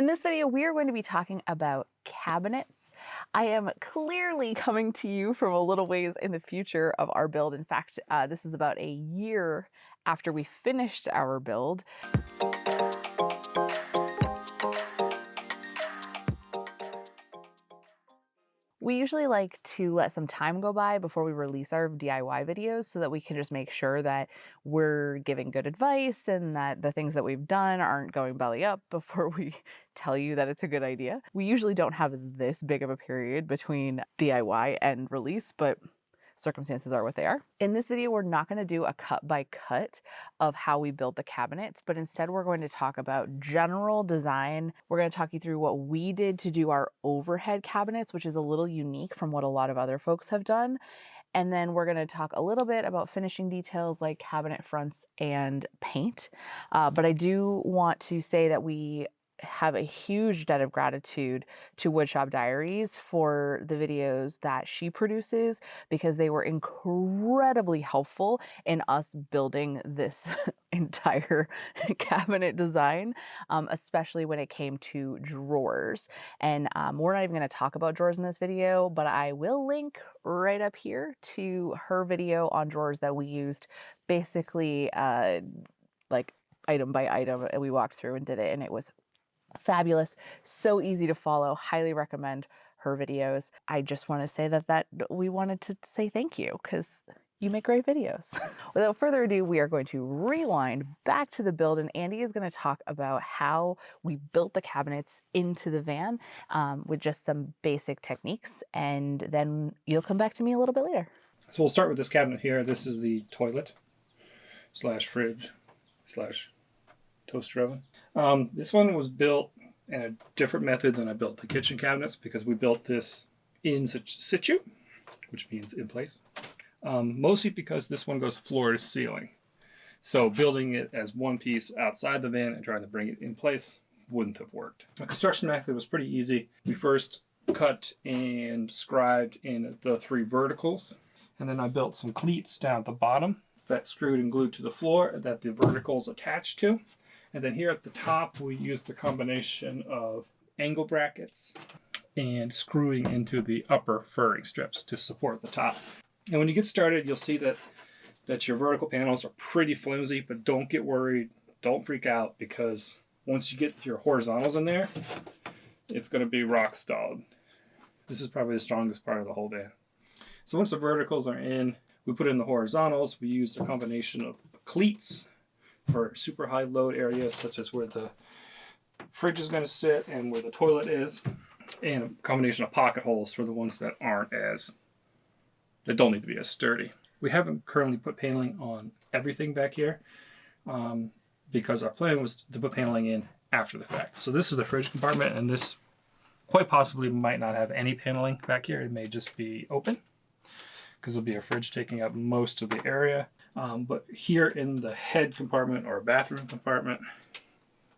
In this video, we are going to be talking about cabinets. I am clearly coming to you from a little ways in the future of our build. In fact, this is about a year after we finished our build. We usually like to let some time go by before we release our DIY videos so that we can just make sure that we're giving good advice and that the things that we've done aren't going belly up before we tell you that it's a good idea. We usually don't have this big of a period between DIY and release, but circumstances are what they are. In this video, we're not going to do a cut by cut of how we build the cabinets, but instead we're going to talk about general design. We're going to talk you through what we did to do our overhead cabinets, which is a little unique from what a lot of other folks have done. And then we're going to talk a little bit about finishing details like cabinet fronts and paint. But I do want to say that we have a huge debt of gratitude to Woodshop Diaries for the videos that she produces, because they were incredibly helpful in us building this entire cabinet design, especially when it came to drawers. And we're not even going to talk about drawers in this video, but I will link right up here to her video on drawers that we used basically like item by item, and we walked through and did it, and it was fabulous. So easy to follow. Highly recommend her videos. I just want to say that we wanted to say thank you because you make great videos. Without further ado, we are going to rewind back to the build, and Andy is going to talk about how we built the cabinets into the van with just some basic techniques, and then you'll come back to me a little bit later. So we'll start with this cabinet here. This is the toilet slash fridge slash toaster oven. This one was built in a different method than I built the kitchen cabinets, because we built this in situ, which means in place. Mostly because this one goes floor to ceiling. So building it as one piece outside the van and trying to bring it in place wouldn't have worked. The construction method was pretty easy. We first cut and scribed in the 3 verticals, and then I built some cleats down at the bottom that screwed and glued to the floor that the verticals attached to. And then here at the top, we used a combination of angle brackets and screwing into the upper furring strips to support the top. And when you get started, you'll see that your vertical panels are pretty flimsy, but don't get worried. Don't freak out, because once you get your horizontals in there, it's going to be rock solid. This is probably the strongest part of the whole van. So once the verticals are in, we put in the horizontals. We used a combination of cleats for super high load areas, such as where the fridge is going to sit and where the toilet is, and a combination of pocket holes for the ones that don't need to be as sturdy. We haven't currently put paneling on everything back here, because our plan was to put paneling in after the fact. So this is the fridge compartment, and this quite possibly might not have any paneling back here. It may just be open, because there'll be a fridge taking up most of the area. But here in the head compartment, or bathroom compartment,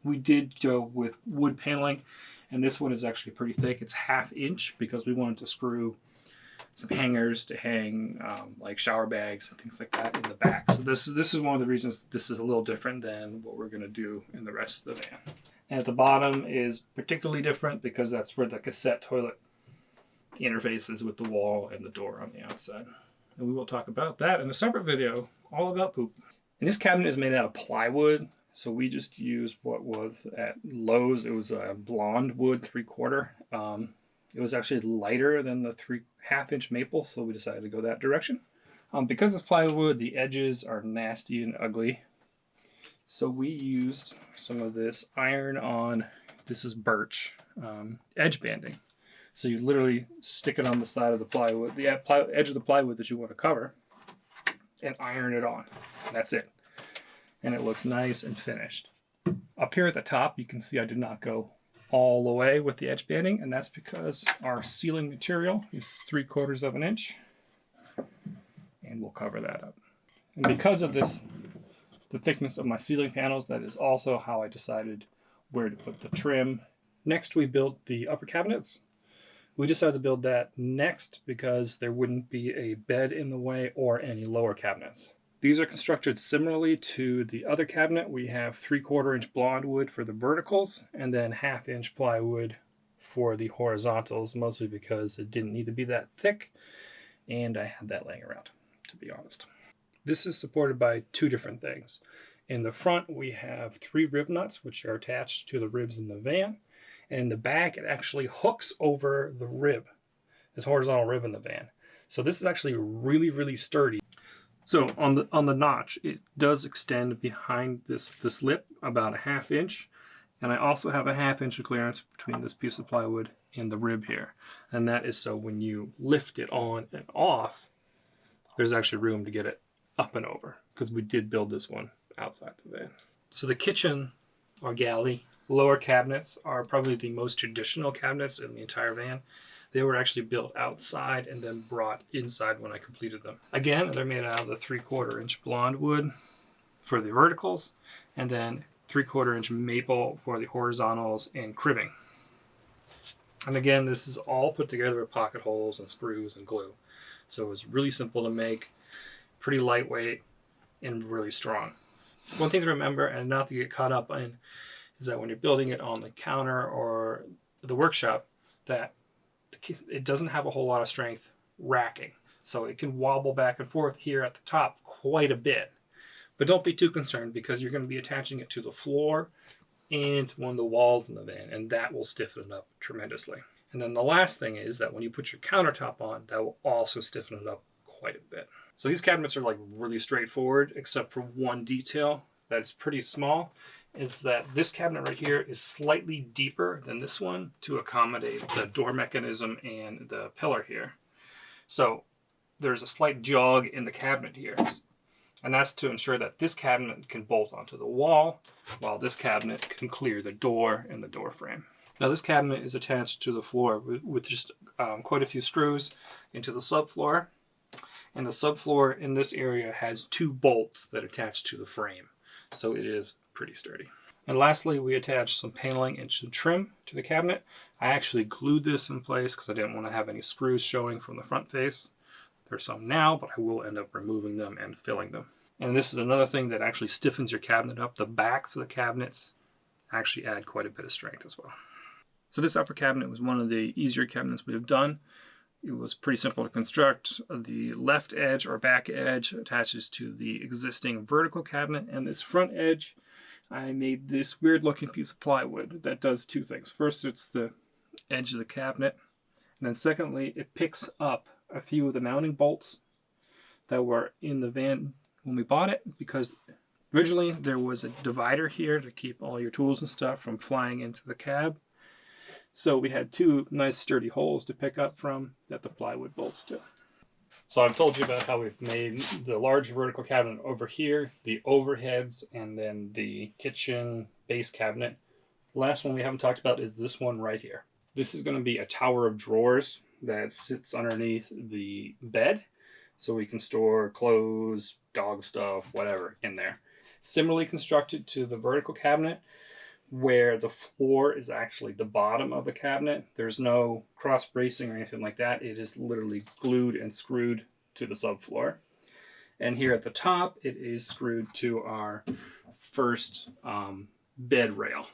we did go with wood paneling, and this one is actually pretty thick. It's 1/2 inch, because we wanted to screw some hangers to hang like shower bags and things like that in the back. So this is one of the reasons this is a little different than what we're going to do in the rest of the van. And at the bottom is particularly different, because that's where the cassette toilet interfaces with the wall and the door on the outside. And we will talk about that in a separate video, all about poop. And this cabinet is made out of plywood, so we just used what was at Lowe's. It was a blonde wood 3/4. It was actually lighter than the 1/2 inch maple, so we decided to go that direction. Because it's plywood, the edges are nasty and ugly. So we used some of this iron-on, this is birch, edge banding. So you literally stick it on the side of the plywood, the edge of the plywood that you want to cover, and iron it on. That's it. And it looks nice and finished. Up here at the top, you can see I did not go all the way with the edge banding, and that's because our ceiling material is 3/4 of an inch, and we'll cover that up. And because of this, the thickness of my ceiling panels, that is also how I decided where to put the trim. Next, we built the upper cabinets. We decided to build that next because there wouldn't be a bed in the way or any lower cabinets. These are constructed similarly to the other cabinet. We have 3/4 inch blonde wood for the verticals and then 1/2 inch plywood for the horizontals, mostly because it didn't need to be that thick and I had that laying around, to be honest. This is supported by two different things. In the front, we have 3 rib nuts, which are attached to the ribs in the van. And in the back, it actually hooks over the rib, this horizontal rib in the van. So this is actually really, really sturdy. So on the notch, it does extend behind this lip about 1/2 inch. And I also have 1/2 inch of clearance between this piece of plywood and the rib here. And that is so when you lift it on and off, there's actually room to get it up and over, because we did build this one outside the van. So the kitchen or galley lower cabinets are probably the most traditional cabinets in the entire van. They were actually built outside and then brought inside when I completed them. Again, they're made out of the 3/4 inch blonde wood for the verticals, and then 3/4 inch maple for the horizontals and cribbing. And again, this is all put together with pocket holes and screws and glue. So it was really simple to make, pretty lightweight, and really strong. One thing to remember, and not to get caught up in, is that when you're building it on the counter or the workshop, that it doesn't have a whole lot of strength racking. So it can wobble back and forth here at the top quite a bit. But don't be too concerned, because you're going to be attaching it to the floor and one of the walls in the van, and that will stiffen it up tremendously. And then the last thing is that when you put your countertop on, that will also stiffen it up quite a bit. So these cabinets are like really straightforward, except for one detail that is pretty small. Is that this cabinet right here is slightly deeper than this one to accommodate the door mechanism and the pillar here. So there's a slight jog in the cabinet here. And that's to ensure that this cabinet can bolt onto the wall, while this cabinet can clear the door and the door frame. Now this cabinet is attached to the floor with just quite a few screws into the subfloor. And the subfloor in this area has 2 bolts that attach to the frame. So it is pretty sturdy. And lastly, we attached some paneling and some trim to the cabinet. I actually glued this in place because I didn't want to have any screws showing from the front face. There's some now, but I will end up removing them and filling them. And this is another thing that actually stiffens your cabinet up. The backs of the cabinets actually add quite a bit of strength as well. So this upper cabinet was one of the easier cabinets we've done. It was pretty simple to construct. The left edge or back edge attaches to the existing vertical cabinet, and this front edge, I made this weird looking piece of plywood that does 2 things. First, it's the edge of the cabinet, and then secondly, it picks up a few of the mounting bolts that were in the van when we bought it, because originally there was a divider here to keep all your tools and stuff from flying into the cab. So we had 2 nice sturdy holes to pick up from that the plywood bolts to. So I've told you about how we've made the large vertical cabinet over here, the overheads, and then the kitchen base cabinet. The last one we haven't talked about is this one right here. This is going to be a tower of drawers that sits underneath the bed, so we can store clothes, dog stuff, whatever in there. Similarly constructed to the vertical cabinet, where the floor is actually the bottom of the cabinet. There's no cross bracing or anything like that. It is literally glued and screwed to the subfloor. And here at the top, it is screwed to our first bed rail.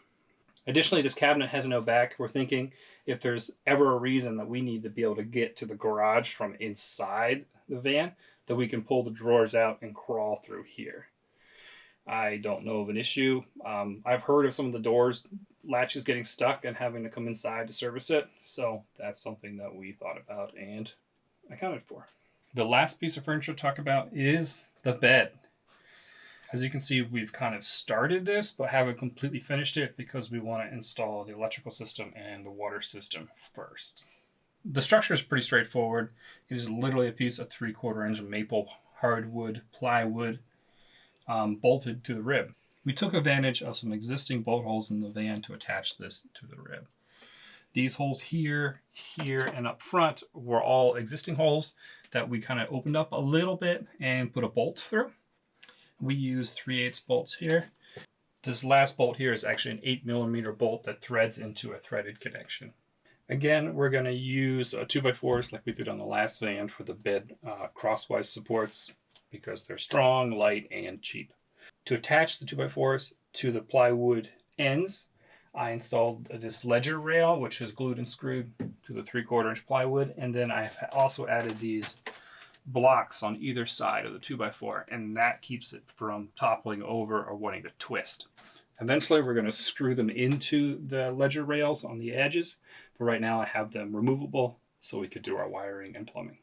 Additionally, this cabinet has no back. We're thinking if there's ever a reason that we need to be able to get to the garage from inside the van, that we can pull the drawers out and crawl through here. I don't know of an issue. I've heard of some of the doors latches getting stuck and having to come inside to service it. So that's something that we thought about and accounted for. The last piece of furniture to talk about is the bed. As you can see, we've kind of started this, but haven't completely finished it because we want to install the electrical system and the water system first. The structure is pretty straightforward. It is literally a piece of 3/4 inch maple hardwood plywood bolted to the rib. We took advantage of some existing bolt holes in the van to attach this to the rib. These holes here, here, and up front were all existing holes that we kind of opened up a little bit and put a bolt through. We used 3/8 bolts here. This last bolt here is actually an 8mm bolt that threads into a threaded connection. Again, we're going to use 2x4s like we did on the last van for the bed crosswise supports. because they're strong, light, and cheap. To attach the 2x4s to the plywood ends, I installed this ledger rail, which is glued and screwed to the 3/4 inch plywood. And then I also added these blocks on either side of the 2x4, and that keeps it from toppling over or wanting to twist. Eventually, we're going to screw them into the ledger rails on the edges, but right now I have them removable so we could do our wiring and plumbing.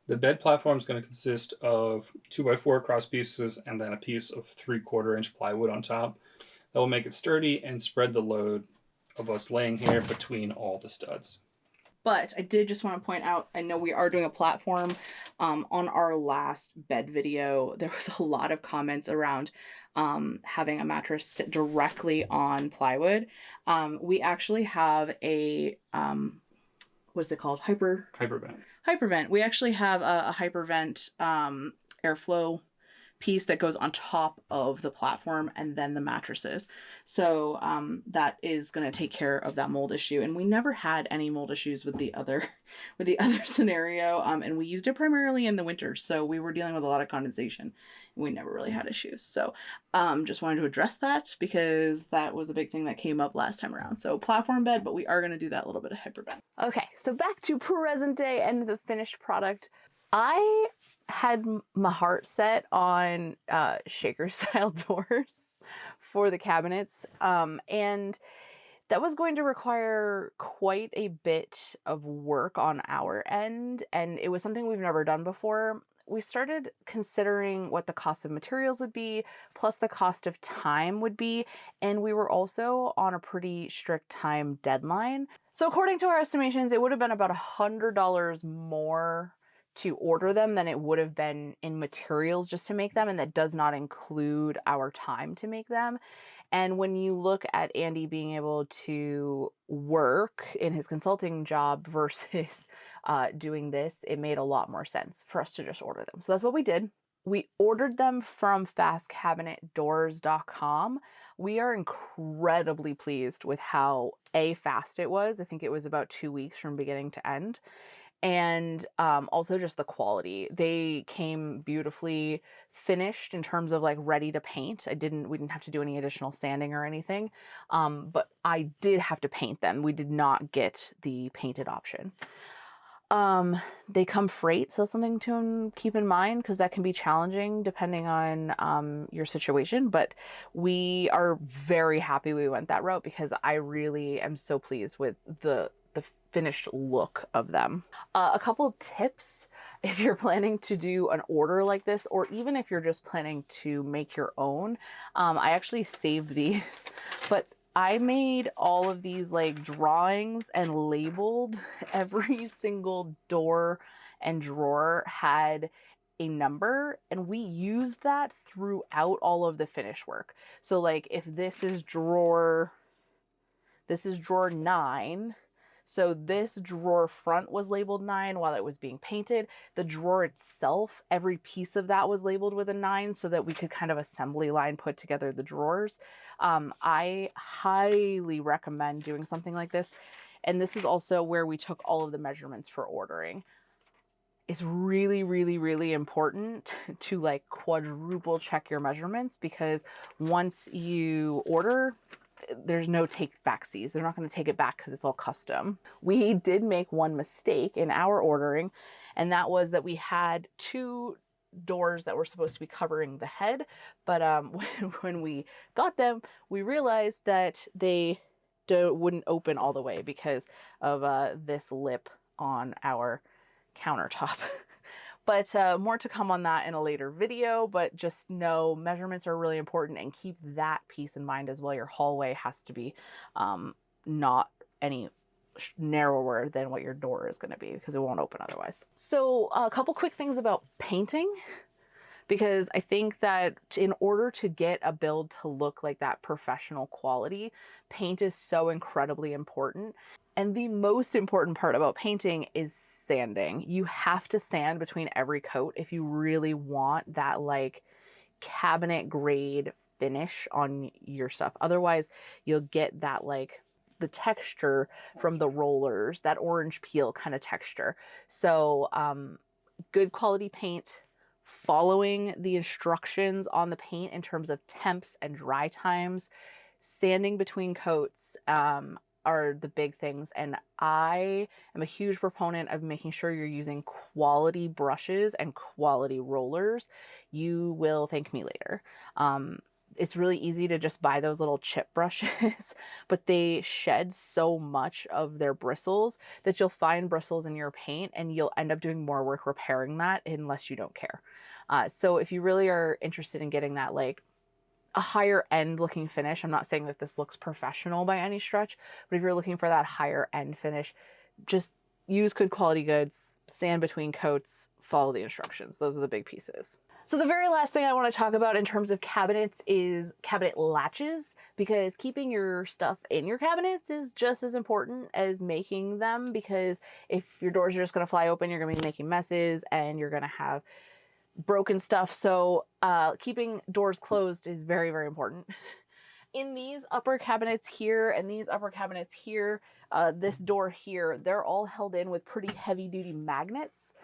The bed platform is going to consist of 2x4 cross pieces and then a piece of 3/4 inch plywood on top. That will make it sturdy and spread the load of us laying here between all the studs. But I did just want to point out, I know we are doing a platform. On our last bed video, there was a lot of comments around having a mattress sit directly on plywood. We actually have a, what is it called? Hypervent. We actually have a hypervent airflow piece that goes on top of the platform and then the mattresses. So that is going to take care of that mold issue. And we never had any mold issues with the other scenario. And we used it primarily in the winter. So we were dealing with a lot of condensation. And we never really had issues. So just wanted to address that because that was a big thing that came up last time around. So platform bed, but we are going to do that little bit of hypervent. Okay, so back to present day and the finished product. I had my heart set on shaker style doors for the cabinets, and that was going to require quite a bit of work on our end, and it was something we've never done before. We started considering what the cost of materials would be, plus the cost of time would be, and we were also on a pretty strict time deadline. So according to our estimations, it would have been about $100 more to order them than it would have been in materials just to make them, and that does not include our time to make them. And when you look at Andy being able to work in his consulting job versus doing this, it made a lot more sense for us to just order them. So that's what we did. We ordered them from fastcabinetdoors.com. We are incredibly pleased with how fast it was. I think it was about 2 weeks from beginning to end. And also just the quality. They came beautifully finished in terms of like ready to paint. We didn't have to do any additional sanding or anything, but I did have to paint them. We did not get the painted option. They come freight, so that's something to keep in mind because that can be challenging depending on your situation. But we are very happy we went that route because I really am so pleased with the finished look of them. A couple tips if you're planning to do an order like this, or even if you're just planning to make your own. I actually saved these, but I made all of these like drawings and labeled every single door and drawer had a number, and we used that throughout all of the finish work. So like if this is drawer 9, so this drawer front was labeled 9 while it was being painted. The drawer itself, every piece of that was labeled with a 9 so that we could kind of assembly line put together the drawers. I highly recommend doing something like this. And this is also where we took all of the measurements for ordering. It's really, really, really important to like quadruple check your measurements because once you order, there's no take backsies. They're not going to take it back because it's all custom. We did make one mistake in our ordering, and that was that we had 2 doors that were supposed to be covering the head, but when we got them, we realized that they wouldn't open all the way because of this lip on our countertop. But more to come on that in a later video, but just know measurements are really important and keep that piece in mind as well. Your hallway has to be not any narrower than what your door is going to be because it won't open otherwise. So a couple quick things about painting, because I think that in order to get a build to look like that professional quality, paint is so incredibly important. And the most important part about painting is sanding. You have to sand between every coat if you really want that like cabinet grade finish on your stuff. Otherwise, you'll get that like the texture from the rollers, that orange peel kind of texture. So good quality paint following the instructions on the paint in terms of temps and dry times, sanding between coats, are the big things. And I am a huge proponent of making sure you're using quality brushes and quality rollers. You will thank me later. It's really easy to just buy those little chip brushes, but they shed so much of their bristles that you'll find bristles in your paint and you'll end up doing more work repairing that unless you don't care. So if you really are interested in getting that like a higher end looking finish, I'm not saying that this looks professional by any stretch, but if you're looking for that higher end finish, just use good quality goods, sand between coats, follow the instructions. Those are the big pieces. So the very last thing I want to talk about in terms of cabinets is cabinet latches, because keeping your stuff in your cabinets is just as important as making them, because if your doors are just going to fly open, you're going to be making messes and you're going to have broken stuff. So keeping doors closed is very, very important. In these upper cabinets here and these upper cabinets here, this door here, they're all held in with pretty heavy duty magnets.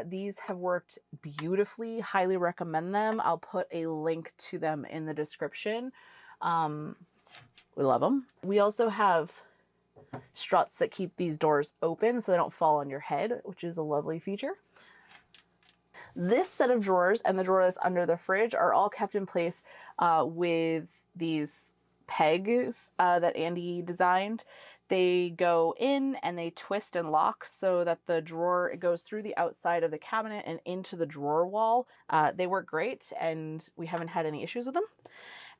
These have worked beautifully. Highly recommend them. I'll put a link to them in the description. We love them. We also have struts that keep these doors open so they don't fall on your head, which is a lovely feature. This set of drawers and the drawer that's under the fridge are all kept in place with these pegs that Andy designed. They go in and they twist and lock so that the drawer, it goes through the outside of the cabinet and into the drawer wall. They work great and we haven't had any issues with them.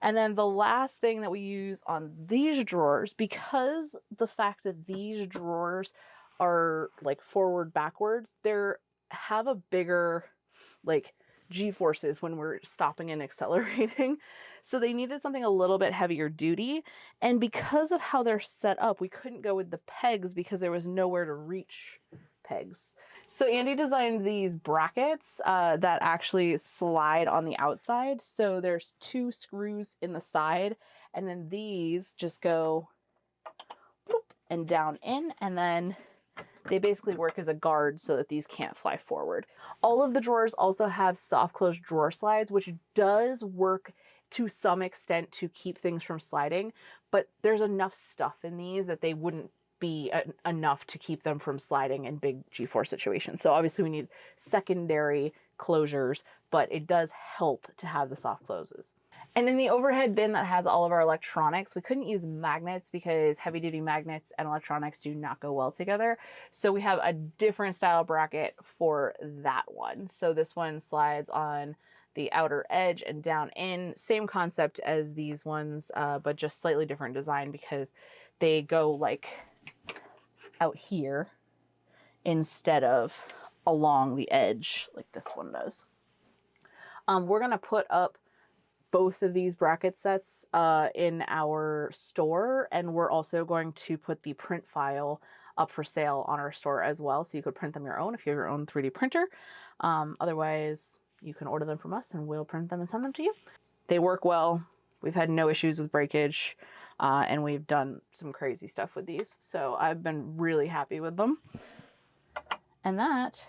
And then the last thing that we use on these drawers, because the fact that these drawers are like forward backwards, they have a bigger like G-forces when we're stopping and accelerating. So they needed something a little bit heavier duty. And because of how they're set up, we couldn't go with the pegs because there was nowhere to reach pegs. So Andy designed these brackets that actually slide on the outside. So there's 2 screws in the side, and then these just go bloop and down in, and then they basically work as a guard so that these can't fly forward. All of the drawers also have soft close drawer slides, which does work to some extent to keep things from sliding, but there's enough stuff in these that they wouldn't be enough to keep them from sliding in big G-force situations. So obviously we need secondary closures, but it does help to have the soft closes. And in the overhead bin that has all of our electronics, we couldn't use magnets because heavy duty magnets and electronics do not go well together. So we have a different style bracket for that one. So this one slides on the outer edge and down in. Same concept as these ones, but just slightly different design because they go like out here instead of along the edge like this one does. We're gonna put up both of these bracket sets in our store, and we're also going to put the print file up for sale on our store as well, so you could print them your own if you have your own 3D printer. Otherwise, you can order them from us and we'll print them and send them to you. They work well. We've had no issues with breakage, and we've done some crazy stuff with these, so I've been really happy with them. And that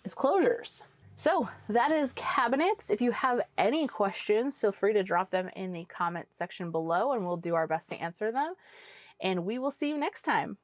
is closures. So that is cabinets. If you have any questions, feel free to drop them in the comment section below and we'll do our best to answer them. And we will see you next time.